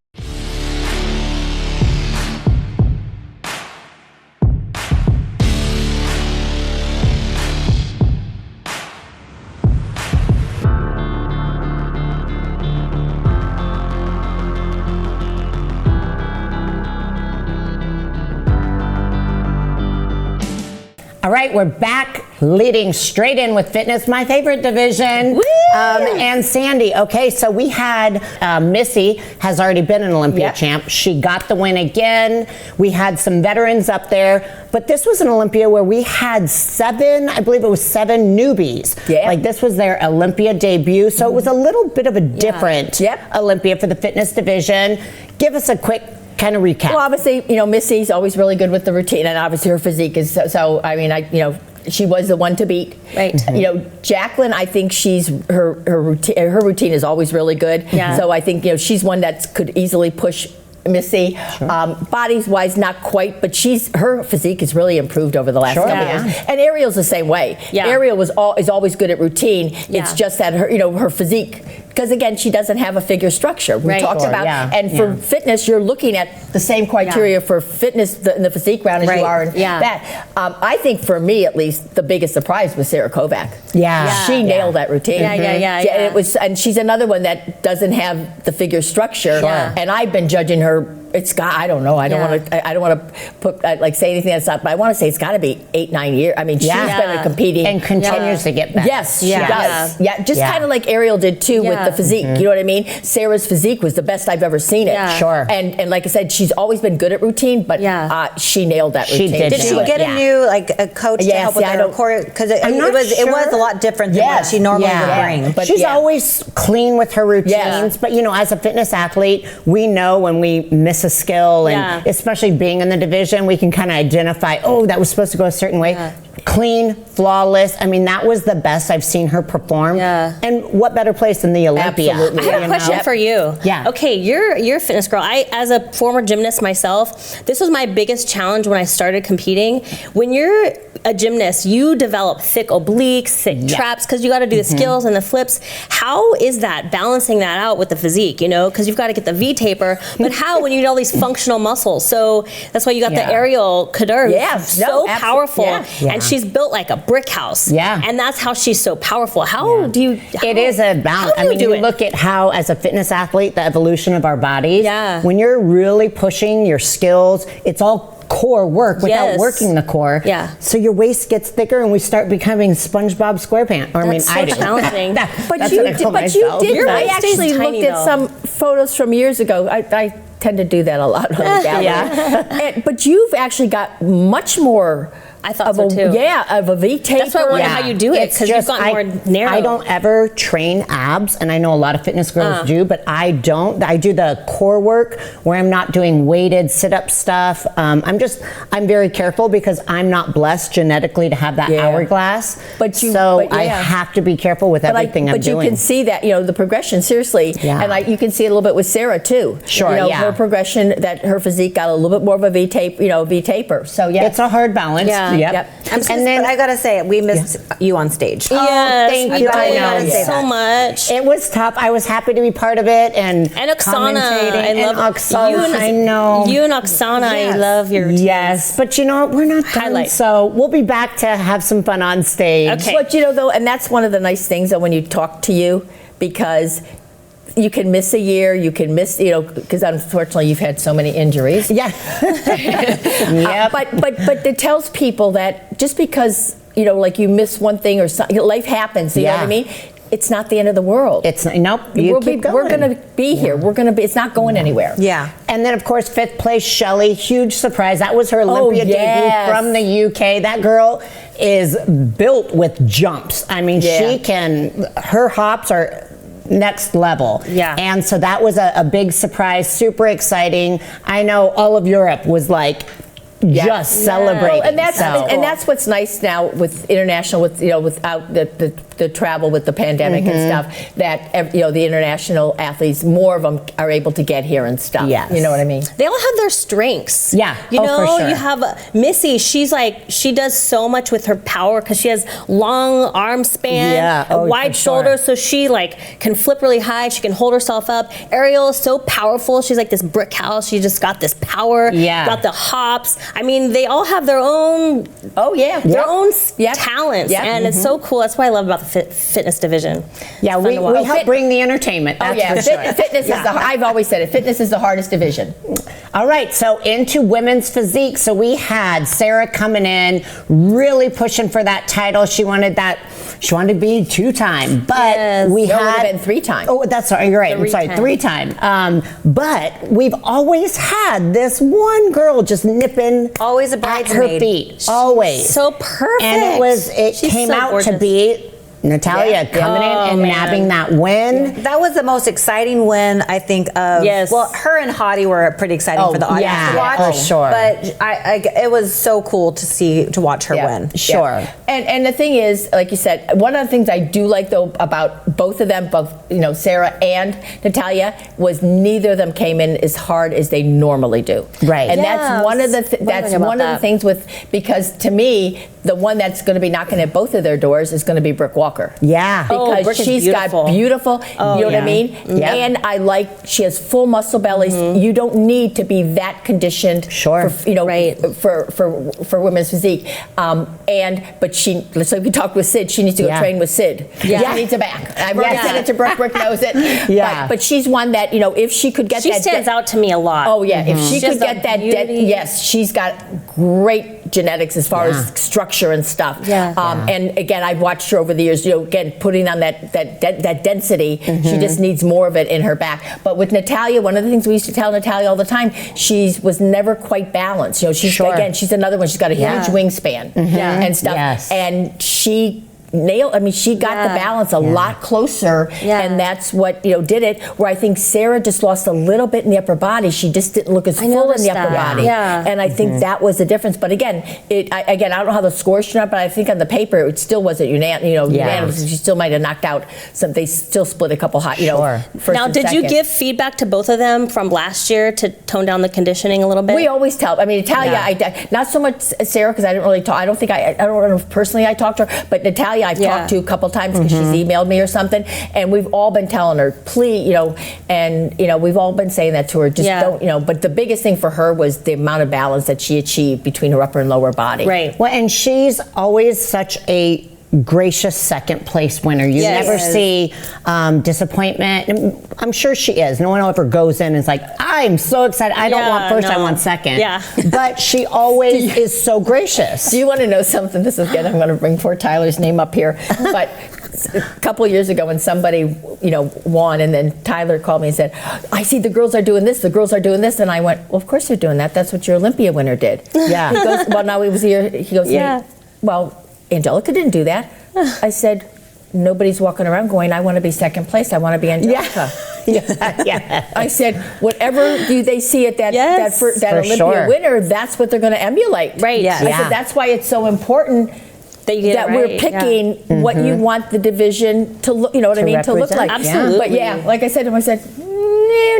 All right, we're back leading straight in with fitness, my favorite division. And Sandy, okay, so we had Missy has already been an Olympia champ. She got the win again. We had some veterans up there, but this was an Olympia where we had 7, I believe it was 7 newbies. Like this was their Olympia debut, so it was a little bit of a different Olympia for the fitness division. Give us a quick kind of recap. Well, obviously, Missy's always really good with the routine, and obviously her physique is so I mean, she was the one to beat. Right. Jacqueline, I think her routine is always really good. Yeah. So I think she's one that could easily push Missy. Bodies wise, not quite, but her physique has really improved over the last couple of years. And Ariel's the same way. Ariel is always good at routine. It's just that her physique, because again, she doesn't have a figure structure. We talked about, and for fitness, you're looking at the same criteria for fitness in the physique round as you are in that. I think for me, at least, the biggest surprise was Sarah Kovac. She nailed that routine. It was, and she's another one that doesn't have the figure structure. And I've been judging her. It's got. I don't know. I don't want to put say anything that's not. But I want to say it's got to be 8-9 years. I mean, she's been competing and continues to get better. Yes, she does. Just kind of like Ariel did too with the physique. You know what I mean? Sarah's physique was the best I've ever seen it. And like I said, she's always been good at routine, but she nailed that routine. Did she get a new a coach to help with her core? Because it was a lot different than what she normally would bring. But she's always clean with her routines. But as a fitness athlete, we know when we miss a skill, and especially being in the division, we can kind of identify, that was supposed to go a certain way. Clean, flawless. I mean, that was the best I've seen her perform. And what better place than the Olympia? Absolutely. I have a question for you. Okay, you're a fitness girl. As a former gymnast myself, this was my biggest challenge when I started competing. When you're a gymnast, you develop thick obliques, thick traps, because you got to do the skills and the flips. How is that, balancing that out with the physique, you know, because you've got to get the V-taper, but how when you need all these functional muscles? So that's why you got the aerial cadre, so powerful, and she's built like a brick house, and that's how she's so powerful. How do you? It is a balance. I mean, you look at how, as a fitness athlete, the evolution of our bodies. When you're really pushing your skills, it's all core work without working the core. So your waist gets thicker, and we start becoming SpongeBob SquarePants. Or, I mean, I do. Challenging. But you did. I actually looked at some photos from years ago. I tend to do that a lot on the gallery. But you've actually got much more. I thought so too. Of a V-taper. That's why I wonder how you do it, because you've gotten more narrow. I don't ever train abs, and I know a lot of fitness girls do, but I don't. I do the core work where I'm not doing weighted sit-up stuff. I'm very careful because I'm not blessed genetically to have that hourglass. I have to be careful with everything I'm doing. But you can see that, the progression, seriously. And you can see it a little bit with Sarah too. Her progression, that her physique got a little bit more of a V-taper. So it's a hard balance. But I gotta say, we missed you on stage. Yes, thank you. I know so much. It was tough. I was happy to be part of it, and Oksana. I love Oksana. I know you and Oksana. I love your teams. Yes, but you know what? We're not done, so we'll be back to have some fun on stage. Okay. But though, and that's one of the nice things when you talk to you, because you can miss a year, you can miss, because unfortunately you've had so many injuries. Yeah. But it tells people that just because, like you miss one thing or something, life happens, you know what I mean? It's not the end of the world. It's nope. We're going to be here. We're going to be. It's not going anywhere. Yeah. And then of course 5th place, Shelley, huge surprise. That was her Olympia debut from the UK. That girl is built with jumps. I mean, she can. Her hops are next level. And so that was a big surprise, super exciting. I know all of Europe was like just celebrating. Well, and that's what's nice now with international, without the travel with the pandemic and stuff, that the international athletes, more of them are able to get here and stuff. You know what I mean? They all have their strengths. For sure. You have Missy. She does so much with her power because she has long arm span, wide shoulders, so she can flip really high. She can hold herself up. Ariel is so powerful. She's like this brick house. She just got this power. Got the hops. I mean, they all have their own. Their own talents, and it's so cool. That's what I love about the fitness division. We help bring the entertainment. That's for sure. Fitness is I've always said it. Fitness is the hardest division. All right, so into women's physique. So we had Sarah coming in, really pushing for that title. She wanted to be 2-time, but we had been 3-time. Oh, that's right. You're right. I'm sorry, 3-time. But we've always had this one girl just nipping always a bridesmaid bridesmaid. her feet. Always. So perfect. And it came out gorgeous. to be Natalia coming in and nabbing that win. That was the most exciting win, I think, of. Well, her and Hottie were pretty exciting for the audience to watch. For sure. But it was so cool to watch her win. Sure. And the thing is, like you said, one of the things I do like though about both of them, Sarah and Natalia, was neither of them came in as hard as they normally do. Right. And that's one of the things because to me, the one that's going to be knocking at both of their doors is going to be Brooke Walker. Yeah. Because she's got beautiful, you know what I mean? And she has full muscle bellies. You don't need to be that conditioned for women's physique. But so we talked with Sid, she needs to go train with Sid. She needs a back. I've already said it to Brooke. Brooke knows it. But she's one that, if she could get that. She stands out to me a lot. Oh yeah, if she could get that, she's got great genetics as far as structure and stuff. And again, I've watched her over the years, again, putting on that density. She just needs more of it in her back. But with Natalia, one of the things we used to tell Natalia all the time, she was never quite balanced. She's another one. She's got a huge wingspan and stuff. And she she got the balance a lot closer, and that's what did it. Where I think Sarah just lost a little bit in the upper body. She just didn't look as full in the upper body, and I think that was the difference. But again, I don't know how the scores turned out, but I think on the paper it still wasn't unanimous. She still might have knocked out some. They still split a couple hot. First now, and did you second. give feedback to both of them from last year to tone down the conditioning a little bit? We always tell. I mean, Natalia, not so much Sarah because I didn't really talk. I don't know if personally I talked to her, but Natalia I've talked to a couple times because she's emailed me or something, and we've all been telling her, please, and we've all been saying that to her. Just don't, but the biggest thing for her was the amount of balance that she achieved between her upper and lower body. Right. Well, and she's always such a gracious second place winner. You never see disappointment. And I'm sure she is. No one ever goes in and is like, I'm so excited. I don't want first, I want second. Yeah. But she always is so gracious. Do you want to know something? This is good. I'm going to bring poor Tyler's name up here. But a couple of years ago when somebody, won, and then Tyler called me and said, I see the girls are doing this, the girls are doing this. And I went, well, of course they're doing that. That's what your Olympia winner did. Yeah. He goes, well, now he was here. He goes, well, Angelica didn't do that. I said, nobody's walking around going, I want to be second place. I want to be Angelica. I said, whatever they see at that Olympia winner, that's what they're going to emulate. Right. I said, that's why it's so important that we're picking what you want the division to look, to look like. Absolutely. But like I said to him, I said,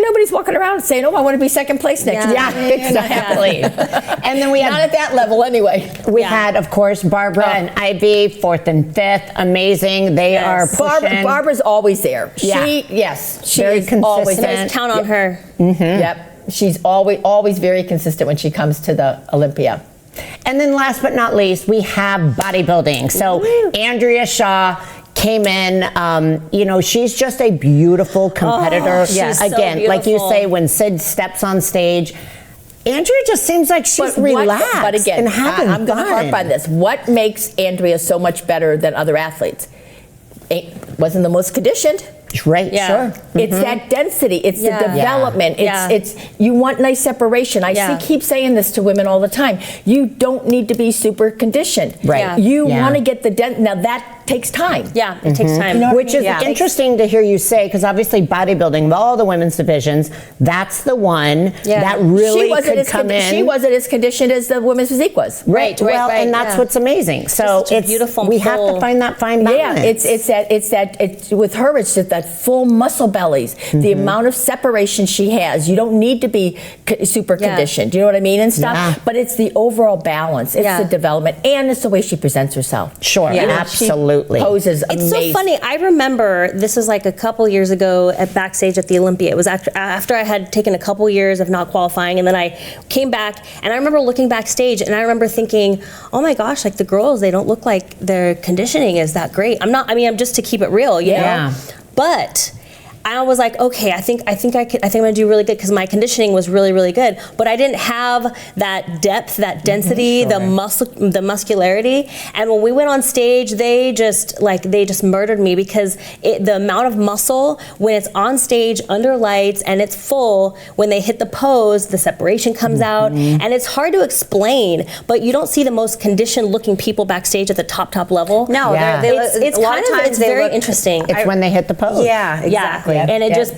nobody's walking around saying, I want to be second place next year. Exactly. And then we had, not at that level anyway. We had, of course, Barbara and Ivy, 4th and 5th. Amazing. They are pushing. Barbara's always there. She's very consistent. Always there. Guys, count on her. Yep. She's always very consistent when she comes to the Olympia. And then last but not least, we have bodybuilding. So Andrea Shaw came in, she's just a beautiful competitor. Again, so like you say, when Sid steps on stage, Andrea just seems like she's relaxed. But again, and having I'm going to harp on this. What makes Andrea so much better than other athletes? Wasn't the most conditioned. Right, Yeah. sure. It's that density. It's the development. It's you want nice separation. I keep saying this to women all the time. You don't need to be super conditioned. Right. You want to get the now that takes time. Yeah, it takes time. Which is interesting to hear you say, because obviously bodybuilding, of all the women's divisions, that's the one that really could come in. She wasn't as conditioned as the women's physique was. Right. Well, and that's what's amazing. So it's beautiful. We have to find that fine balance. Yeah, it's with her. It's just that full muscle bellies. The amount of separation she has. You don't need to be super conditioned. You know what I mean and stuff. Yeah. But it's the overall balance. It's the development, and it's the way she presents herself. Sure. Absolutely. Poses It's amazing. so funny. I remember this was like a couple years ago at backstage at the Olympia. It was after I had taken a couple years of not qualifying, and then I came back, and I remember looking backstage, and I remember thinking, oh my gosh, like the girls, they don't look like their conditioning is that great. I'm just to keep it real, you know? But I was like, okay, I think I'm gonna do really good because my conditioning was really, really good. But I didn't have that depth, that density, the muscularity. And when we went on stage, they just murdered me because the amount of muscle when it's on stage under lights and it's full, when they hit the pose, the separation comes out, and it's hard to explain. But you don't see the most conditioned looking people backstage at the top level. No, it's a lot of times it's very interesting. It's when they hit the pose. Yeah, exactly. And it just,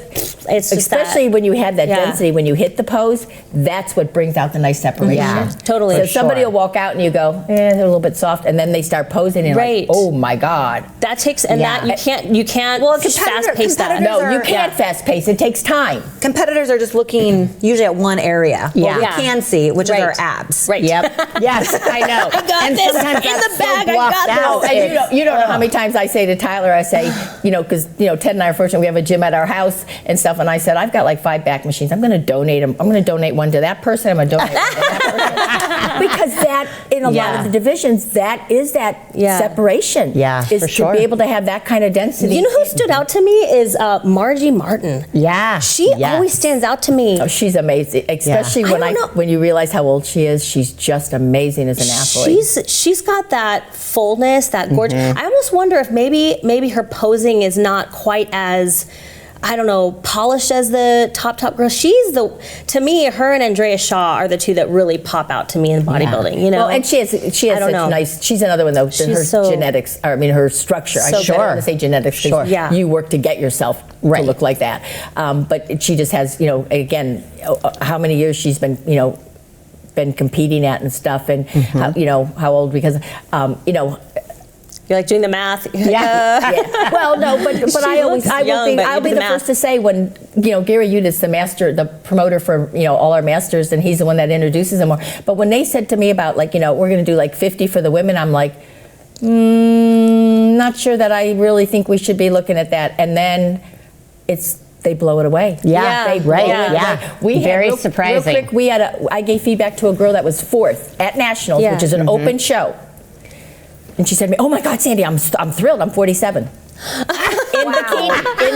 it's just especially when you have that density, when you hit the pose, that's what brings out the nice separation. Yeah, totally. So somebody will walk out and you go, they're a little bit soft, and then they start posing and you're like, oh my God. That takes, and that you can't fast pace that. No, you can't fast pace. It takes time. Competitors are just looking usually at one area. Yeah. We can see, which is our abs. Right. Yep. Yes, I know. I got this in the bag. I got this. And you don't know how many times I say to Tyler, I say, because Ted and I are fortunate, we have a gym at our house and stuff, and I said, I've got like 5 back machines. I'm going to donate them. I'm going to donate one to that person. I'm going to donate one to that person. Because that, in a lot of the divisions, that is that separation. Yeah, is for sure. to be able to have that kind of density. You know who stood out to me is Margie Martin. Yeah. She always stands out to me. Oh, she's amazing, especially when you realize how old she is. She's just amazing as an athlete. She's got that fullness, that gorgeous. I almost wonder if maybe her posing is not quite as I don't know, polished as the top girl. To me, her and Andrea Shaw are the two that really pop out to me in bodybuilding. You know, well, and she has such nice. She's another one though. Her genetics, her structure. I don't want to say genetics. Sure. Yeah. You work to get yourself to look like that. But she just has, again, how many years she's been, been competing at and stuff, and how old, because you're like doing the math. Yeah. Well, no, but I'll be the first to say when Gary Udis, the promoter for all our masters, and he's the one that introduces them more. But when they said to me about we're going to do 50 for the women, I'm like, not sure that I really think we should be looking at that. And then they blow it away. They blow it away. We very had, surprising. Real quick, I gave feedback to a girl that was 4th at Nationals, which is an open show. And she said to me, "Oh my God, Sandy, I'm thrilled. I'm 47." In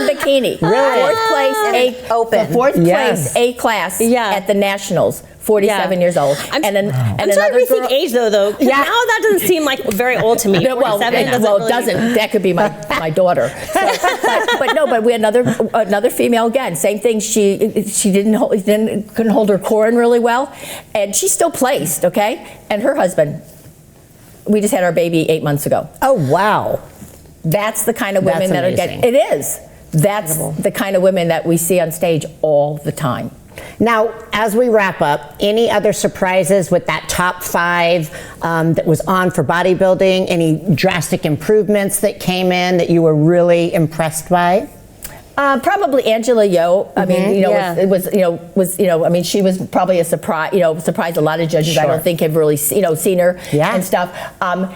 bikini. Really? 4th place, open. 4th place, A class at the Nationals. 47 years old. I'm trying to rethink age though. Now that doesn't seem like very old to me. No, it doesn't. That could be my daughter. But we had another female again. Same thing. She couldn't hold her core in really well, and she still placed. Okay, and her husband. We just had our baby 8 months ago. Oh, wow. That's the kind of women that are getting. It is. That's the kind of women that we see on stage all the time. Now, as we wrap up, any other surprises with that top 5 that was on for bodybuilding? Any drastic improvements that came in that you were really impressed by? Probably Angela Yo. I mean, I mean, she was probably a surprise. Surprised a lot of judges. I don't think have really, seen her and stuff.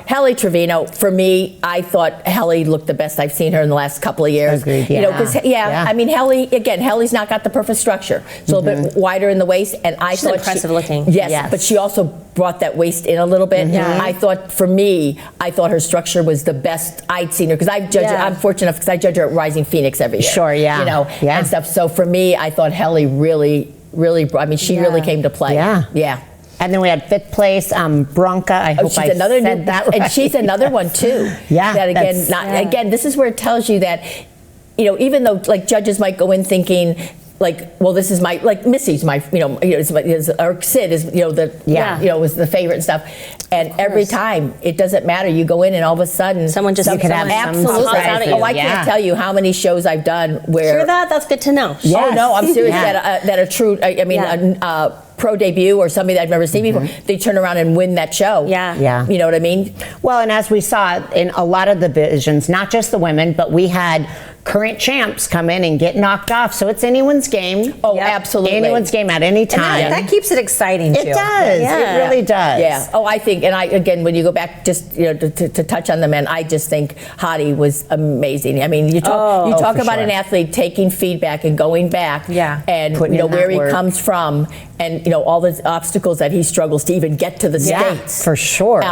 Helly Trevino. For me, I thought Helly looked the best I've seen her in the last couple of years. Agreed. Because I mean, Helly's not got the perfect structure. It's a little bit wider in the waist, and I thought impressive looking. Yes, but she also brought that waist in a little bit. I thought, for me, her structure was the best I'd seen her, because I'm fortunate enough because I judge her at Rising Phoenix every year. Sure. And stuff. So for me, I thought Helly really, she really came to play. Yeah. And then we had 5th place, Bronca. I hope I said that right. And she's another one too. That again, this is where it tells you that, even though judges might go in thinking, this is my, Missy's my, or Sid is, was the favorite and stuff. And every time, it doesn't matter. You go in and all of a sudden, someone just you could have absolutely. I can't tell you how many shows I've done where. Hear that? That's good to know. Yes. Oh no, I'm serious. That a true. A pro debut or somebody that I've never seen before, they turn around and win that show. Yeah. You know what I mean? Well, and as we saw in a lot of the divisions, not just the women, but we had current champs come in and get knocked off. So it's anyone's game. Oh, absolutely. Anyone's game at any time. And that keeps it exciting too. It does. It really does. Yeah. Oh, I think, again, when you go back just to touch on the men, I just think Hottie was amazing. I mean, you talk about an athlete taking feedback and going back, and where he comes from, and all the obstacles that he struggles to even get to the States. For sure.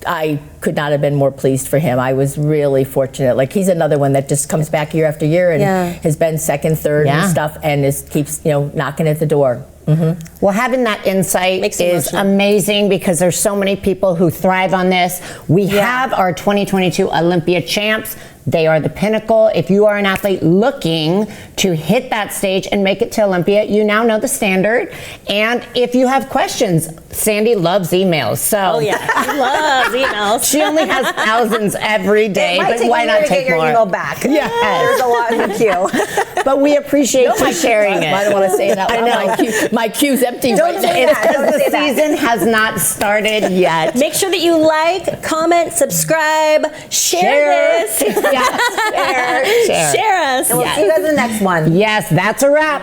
I could not have been more pleased for him. I was really fortunate. He's another one that just comes back year after year and has been second, third and stuff, and keeps knocking at the door. Mm-hmm. Well, having that insight is amazing, because there's so many people who thrive on this. We have our 2022 Olympia champs. They are the pinnacle. If you are an athlete looking to hit that stage and make it to Olympia, you now know the standard. And if you have questions, Sandy loves emails. So she loves emails. She only has thousands every day, but why not take your more? Email back. Yeah, there's a lot in the queue. But we appreciate you sharing it. I don't want to say it out loud. I know. My queue's empty right now. It's because the season has not started yet. Make sure that you like, comment, subscribe, share this. Share us. Share us. And we'll see you guys in the next one. Yes, that's a wrap.